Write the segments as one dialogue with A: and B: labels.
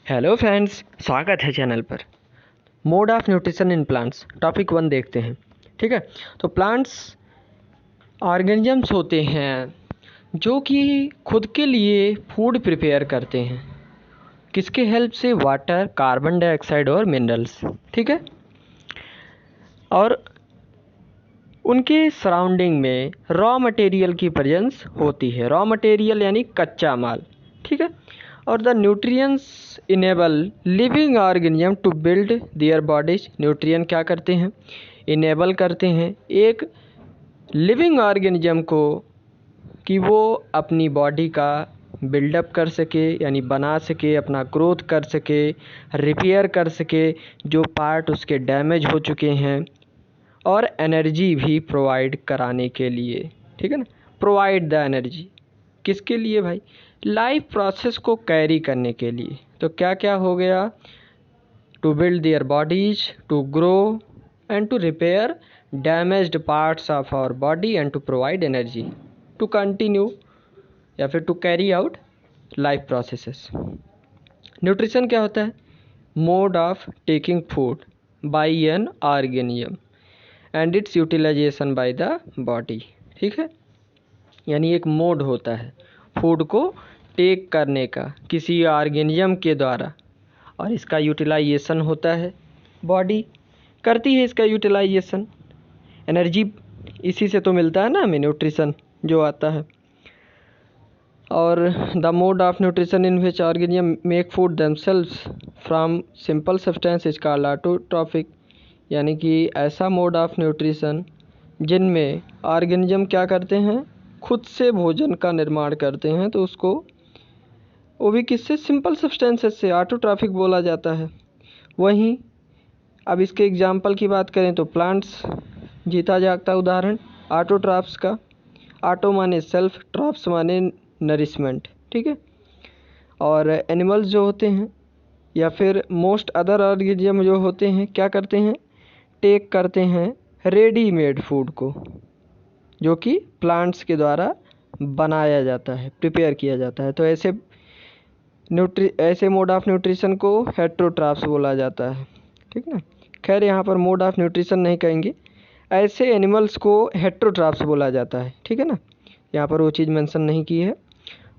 A: Hello friends, स्वागत है channel पर। Mode of nutrition in plants topic 1 देखते हैं। ठीक है, तो प्लांट्स ऑर्गेनिजम्स होते हैं जो कि खुद के लिए फूड प्रिपेयर करते हैं। किसके हेल्प से? वाटर, कार्बन डाइऑक्साइड और मिनरल्स। ठीक है, और उनके सराउंडिंग में रॉ मटेरियल की प्रेजेंस होती है। रॉ मटेरियल यानी कच्चा माल। ठीक है, और the nutrients enable living organism to build their bodies. Nutrient क्या करते हैं? इनेबल करते हैं एक लिविंग ऑर्गेनिज्म को कि वो अपनी बॉडी का बिल्डअप कर सके, यानी बना सके, अपना ग्रोथ कर सके, रिपेयर कर सके जो पार्ट उसके डैमेज हो चुके हैं, और एनर्जी भी प्रोवाइड कराने के लिए। ठीक है ना, प्रोवाइड द एनर्जी किसके लिए भाई? लाइफ प्रोसेस को कैरी करने के लिए। तो क्या क्या हो गया? To build their bodies, to grow and to repair damaged parts of our body and to provide energy to continue या फिर to carry out life processes. Nutrition क्या होता है? Mode of taking food by an organism and its utilisation by the body. ठीक है, यानी एक mode होता है फूड को टेक करने का किसी ऑर्गेनिज्म के द्वारा, और इसका यूटिलाइजेशन होता है, बॉडी करती है इसका यूटिलाइजेशन। एनर्जी इसी से तो मिलता है ना हमें, न्यूट्रिशन जो आता है। और the mode of nutrition in which organism make food themselves from simple substance is called autotrophic. यानी कि ऐसा मोड ऑफ न्यूट्रिशन जिनमें ऑर्गेनिज्म क्या करते हैं? खुद से भोजन का निर्माण करते हैं, तो उसको वो भी किससे? सिंपल सब्सटेंसेस से ऑटोट्रॉफिक बोला जाता है। वहीं अब इसके एग्जाम्पल की बात करें तो प्लांट्स जीता जागता उदाहरण ऑटोट्रॉफ्स का। ऑटो माने सेल्फ, ट्रॉफ्स माने नरिशमेंट। ठीक है, और एनिमल्स जो होते हैं या फिर मोस्ट अदर ऑर्गेनिज्म जो होते हैं क्या करते हैं? टेक करते हैं रेडीमेड फूड को, जो कि प्लांट्स के द्वारा बनाया जाता है, प्रिपेयर किया जाता है। तो ऐसे मोड ऑफ न्यूट्रिशन को हेटेरोट्रॉफ्स बोला जाता है। ठीक ना, खैर यहाँ पर मोड ऑफ न्यूट्रिशन नहीं कहेंगे, ऐसे एनिमल्स को हेटेरोट्रॉफ्स बोला जाता है। ठीक है ना, यहाँ पर वो चीज़ मेंशन नहीं की है।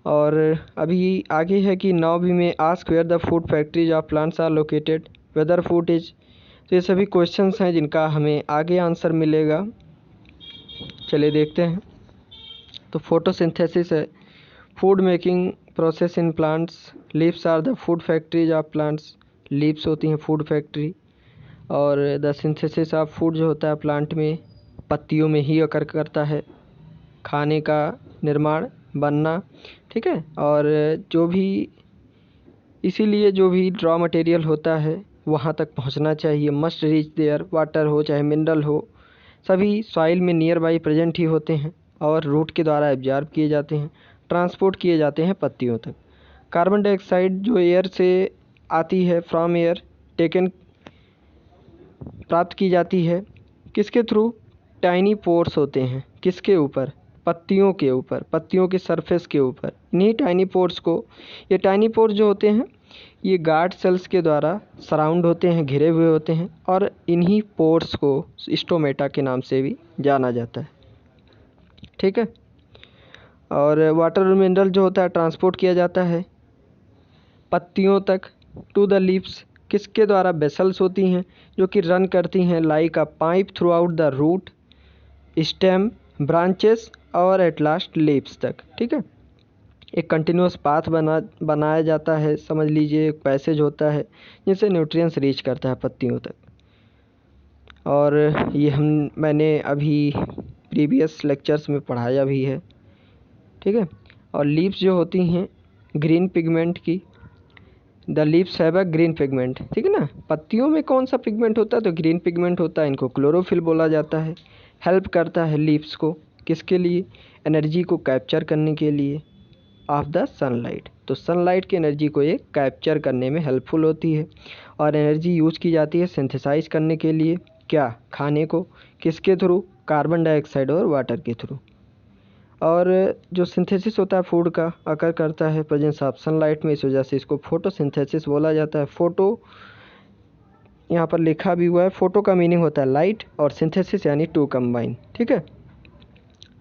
A: और अभी आगे है कि now we may ask where the food factories of plants are located, whether food is. तो ये सभी क्वेश्चंस हैं जिनका हमें आगे आंसर मिलेगा। चलिए देखते हैं। तो फोटोसिंथेसिस है food making process in plants. Leaves are the food factories of plants. Leaves होती हैं फूड फैक्ट्री। और द सिंथेसिस ऑफ फूड जो होता है प्लांट में पत्तियों में ही अकर करता है, खाने का निर्माण, बनना। ठीक है, और जो भी इसीलिए जो भी रॉ मटेरियल होता है वहाँ तक पहुँचना चाहिए। मस्ट रीच देयर, वाटर हो चाहे मिनरल हो, सभी सॉइल में नियर बाई प्रेजेंट ही होते हैं और रूट के द्वारा एब्जॉर्ब किए जाते हैं, ट्रांसपोर्ट किए जाते हैं पत्तियों तक। कार्बन डाइऑक्साइड जो एयर से आती है, फ्रॉम एयर टेकन, प्राप्त की जाती है किसके थ्रू? टाइनी पोर्स होते हैं किसके ऊपर? पत्तियों के ऊपर, पत्तियों के सरफेस के ऊपर। इन्हीं टाइनी पोर्स को, ये टाइनी पोर्स जो होते हैं ये गार्ड सेल्स के द्वारा सराउंड होते हैं, घिरे हुए होते हैं, और इन्हीं पोर्स को स्टोमेटा के नाम से भी जाना जाता है। ठीक है, और वाटर और मिनरल जो होता है ट्रांसपोर्ट किया जाता है पत्तियों तक, टू द लीव्स, किसके द्वारा? बेसल्स होती हैं जो कि रन करती हैं like a pipe throughout the root, stem, branches और एट लास्ट लीव्स तक। ठीक है, एक कंटिन्यूस पाथ बनाया जाता है, समझ लीजिए एक पैसेज होता है जिससे न्यूट्रिएंट्स रीच करता है पत्तियों तक। और ये मैंने अभी प्रीवियस लेक्चर्स में पढ़ाया भी है। ठीक है, और लीव्स जो होती हैं ग्रीन पिगमेंट की, the leaves have a green pigment. ठीक है ना, पत्तियों में कौन सा पिगमेंट होता है? तो ग्रीन पिगमेंट होता है, इनको क्लोरोफिल बोला जाता है। हेल्प करता है लीव्स को किसके लिए? एनर्जी को कैप्चर करने के लिए ऑफ द सनलाइट। तो सनलाइट की एनर्जी को ये कैप्चर करने में हेल्पफुल होती है, और एनर्जी यूज की जाती है सिंथेसाइज करने के लिए, क्या? खाने को, किसके थ्रू? कार्बन डाइऑक्साइड और वाटर के थ्रू। और जो सिंथेसिस होता है फूड का अकर करता है प्रेजेंस ऑफ सनलाइट में, इस वजह से इसको फोटोसिंथेसिस बोला जाता है। फोटो यहाँ पर लिखा भी हुआ है, फोटो का मीनिंग होता है लाइट और सिंथेसिस यानी टू कंबाइन, ठीक है।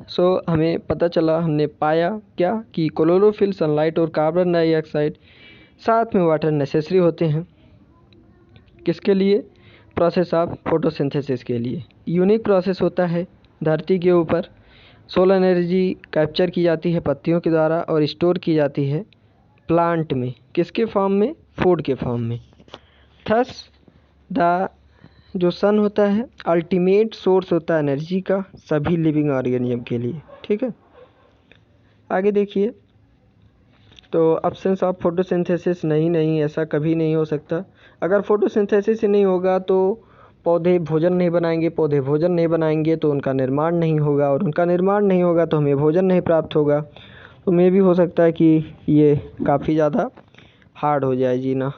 A: सो हमें पता चला, हमने पाया क्या कि क्लोरोफिल, सनलाइट और कार्बन डाइऑक्साइड साथ में वाटर नेसेसरी होते हैं। किसके लिए? प्रोसेस ऑफ फोटोसिंथेसिस के लिए। यूनिक प्रोसेस होता है धरती के ऊपर। सोलर एनर्जी कैप्चर की जाती है पत्तियों के द्वारा और स्टोर की जाती है प्लांट में। किसके फॉर्म में? फूड के फॉर्म में। थस द जो सन होता है अल्टीमेट सोर्स होता है एनर्जी का सभी लिविंग ऑर्गेनिज्म के लिए, ठीक है। आगे देखिए, तो अब्सेंस ऑफ फोटोसिंथेसिस नहीं, ऐसा कभी नहीं हो सकता। अगर फोटोसिंथेसिस ही नहीं होगा तो पौधे भोजन नहीं बनाएंगे, पौधे भोजन नहीं बनाएंगे तो उनका निर्माण नहीं होगा, और उनका निर्माण नहीं होगा तो हमें भोजन नहीं प्राप्त होगा। तो मे भी हो सकता है कि ये काफ़ी ज़्यादा हार्ड हो जाए जीना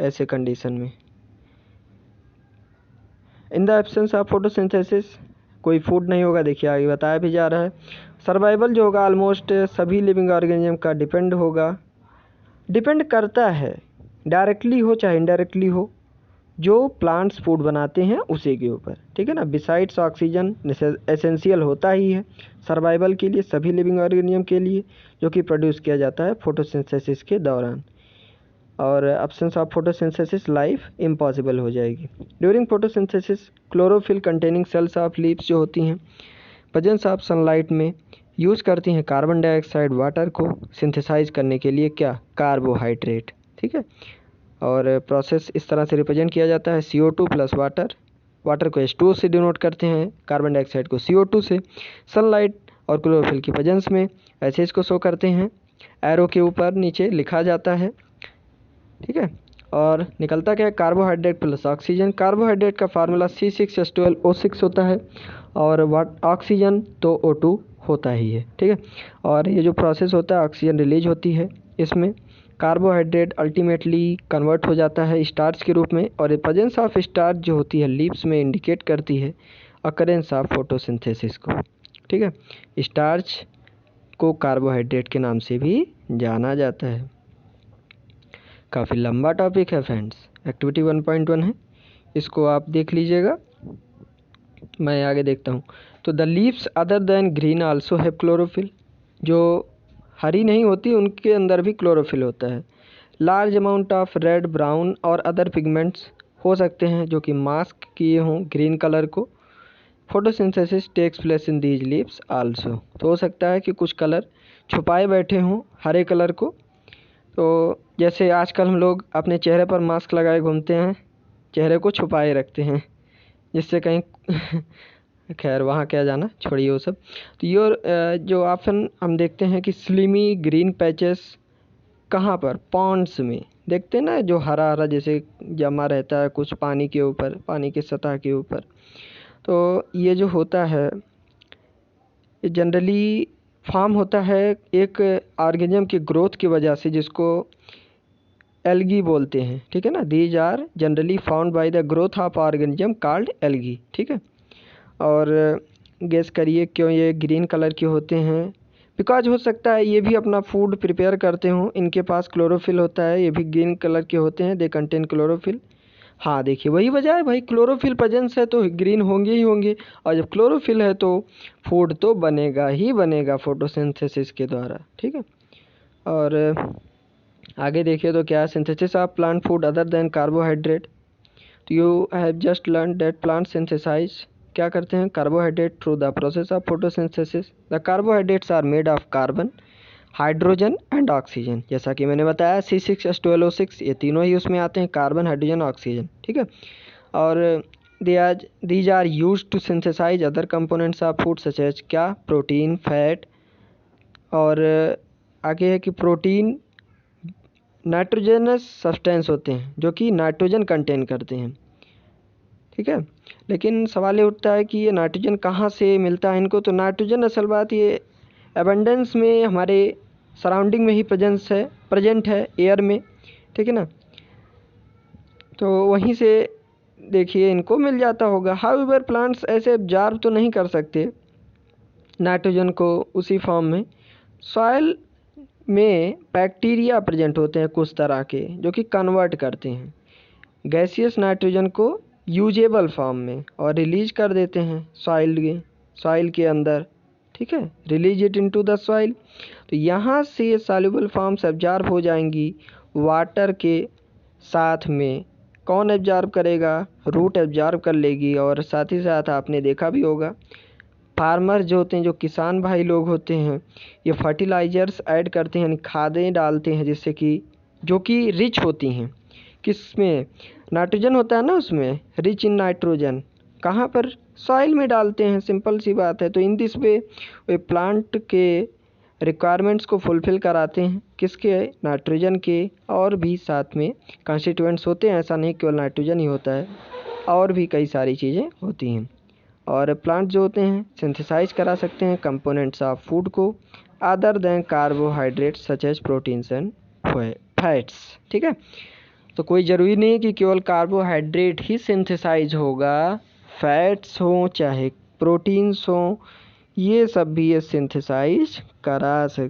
A: ऐसे कंडीशन में। In the absence of photosynthesis कोई फूड नहीं होगा, देखिए आगे बताया भी जा रहा है। सर्वाइवल जो होगा ऑलमोस्ट सभी लिविंग ऑर्गेनिज्म का डिपेंड करता है, डायरेक्टली हो चाहे इनडायरेक्टली हो, जो प्लांट्स फूड बनाते हैं उसी के ऊपर, ठीक है ना। बिसाइड्स ऑक्सीजन एसेंशियल होता ही है सर्वाइवल के लिए सभी लिविंग ऑर्गेनिज्म के लिए, जो कि प्रोड्यूस किया जाता है फोटोसिंथेसिस के दौरान। और absence of photosynthesis life impossible हो जाएगी। During photosynthesis chlorophyll containing cells of leaves जो होती हैं प्रेजेंस ऑफ सनलाइट में यूज़ करती हैं कार्बन डाइऑक्साइड वाटर को सिंथेसाइज करने के लिए, क्या? कार्बोहाइड्रेट, ठीक है। और प्रोसेस इस तरह से रिप्रेजेंट किया जाता है CO2 प्लस वाटर को H2O से डिनोट करते हैं, कार्बन डाइऑक्साइड को CO2 से। सनलाइट और क्लोरोफिल की प्रेजेंस में ऐसे इसको शो करते हैं, एरो के ऊपर नीचे लिखा जाता है, ठीक है। और निकलता क्या है? Carbohydrate plus oxygen. कार्बोहाइड्रेट का फार्मूला C6H12O6 होता है, और ऑक्सीजन तो O2 होता ही है, ठीक है। और ये जो प्रोसेस होता है ऑक्सीजन रिलीज होती है इसमें, कार्बोहाइड्रेट अल्टीमेटली कन्वर्ट हो जाता है स्टार्च के रूप में, और प्रेजेंस ऑफ स्टार्च जो होती है लीव्स में इंडिकेट करती है अकरेंस ऑफ फोटोसिंथेसिस को, ठीक है। स्टार्च को कार्बोहाइड्रेट के नाम से भी जाना जाता है। काफ़ी लंबा टॉपिक है फ्रेंड्स, एक्टिविटी 1.1 है, इसको आप देख लीजिएगा। मैं आगे देखता हूँ। तो the leaves other than green also have chlorophyll, जो हरी नहीं होती उनके अंदर भी क्लोरोफिल होता है। Large amount of red, brown और अदर पिगमेंट्स हो सकते हैं जो कि मास्क किए हों ग्रीन कलर को। Photosynthesis takes place in these leaves also, तो हो सकता है कि कुछ कलर छुपाए बैठे हों हरे कलर को। तो जैसे आजकल हम लोग अपने चेहरे पर मास्क लगाए घूमते हैं, चेहरे को छुपाए रखते हैं जिससे कहीं खैर वहाँ क्या जाना, छोड़िए वो सब। तो ये जो ऑप्शन हम देखते हैं कि स्लिमी ग्रीन पैचेस कहाँ पर? पॉन्ड्स में देखते हैं ना, जो हरा हरा जैसे जमा रहता है कुछ पानी के ऊपर, पानी की सतह के ऊपर। तो ये जो होता है ये जनरली फॉर्म होता है एक ऑर्गेनिज्म की ग्रोथ की वजह से, जिसको एल्गी बोलते हैं, ठीक है ना। These are generally found by the growth of organism called algae, ठीक है। और गेस करिए क्यों ये ग्रीन कलर के होते हैं? बिकॉज हो सकता है ये भी अपना फूड प्रिपेयर करते हों, इनके पास क्लोरोफिल होता है, ये भी ग्रीन कलर के होते हैं, दे कंटेन क्लोरोफिल। हाँ देखिए वही वजह है भाई, क्लोरोफिल प्रेजेंस है तो ग्रीन होंगे ही होंगे, और जब क्लोरोफिल है तो फूड तो बनेगा ही बनेगा फोटोसिंथेसिस के द्वारा, ठीक है। और आगे देखिए तो क्या है? Synthesis of plant food other than carbohydrate. तो you have just learn that plant synthesize क्या करते हैं? Carbohydrate through the process of photosynthesis. The carbohydrates are made of carbon, hydrogen and oxygen. जैसा कि मैंने बताया C6H12O6 ये तीनों ही उसमें आते हैं, कार्बन, हाइड्रोजन, ऑक्सीजन, ठीक है। और these are use to synthesize other components of food such as क्या? Protein, fat. और आगे है कि प्रोटीन नाइट्रोजनस सब्सटेंस होते हैं जो कि नाइट्रोजन कंटेन करते हैं, ठीक है। लेकिन सवाल ये उठता है कि ये नाइट्रोजन कहाँ से मिलता है इनको? तो नाइट्रोजन असल बात ये एबंडेंस में हमारे सराउंडिंग में ही प्रेजेंट है एयर में, ठीक है ना। तो वहीं से देखिए इनको मिल जाता होगा। हाउएवर प्लांट्स ऐसे एब्जॉर्ब तो नहीं कर सकते नाइट्रोजन को उसी फॉर्म में। सॉइल में बैक्टीरिया प्रेजेंट होते हैं कुछ तरह के जो कि कन्वर्ट करते हैं गैसियस नाइट्रोजन को यूजेबल फॉर्म में और रिलीज कर देते हैं सॉइल के अंदर, ठीक है, release it into the soil. तो यहाँ से सॉल्युबल फॉर्म्स एब्जॉर्ब हो जाएंगी वाटर के साथ में। कौन एब्जॉर्ब करेगा? रूट एब्जॉर्ब कर लेगी। और साथ ही साथ आपने देखा भी होगा फार्मर जो होते हैं, जो किसान भाई लोग होते हैं, ये फर्टिलाइजर्स ऐड करते हैं, यानी खादें डालते हैं जिससे कि जो कि रिच होती हैं किसमें? नाइट्रोजन होता है ना उसमें, रिच इन नाइट्रोजन। कहाँ पर? सॉइल में डालते हैं, सिंपल सी बात है। तो in this way way plant के रिक्वायरमेंट्स को फुलफ़िल कराते हैं, किसके? नाइट्रोजन के। और भी साथ में कंस्टिट्यूएंट्स होते हैं, ऐसा नहीं केवल नाइट्रोजन ही होता है, और भी कई सारी चीज़ें होती हैं। और प्लांट जो होते हैं सिंथेसाइज करा सकते हैं कंपोनेंट्स ऑफ फूड को other than carbohydrates such as proteins and fats, ठीक है। तो कोई ज़रूरी नहीं है कि केवल कार्बोहाइड्रेट ही सिंथेसाइज होगा, फैट्स हों चाहे प्रोटीन्स हों, ये सब भी ये सिंथेसाइज करा सकते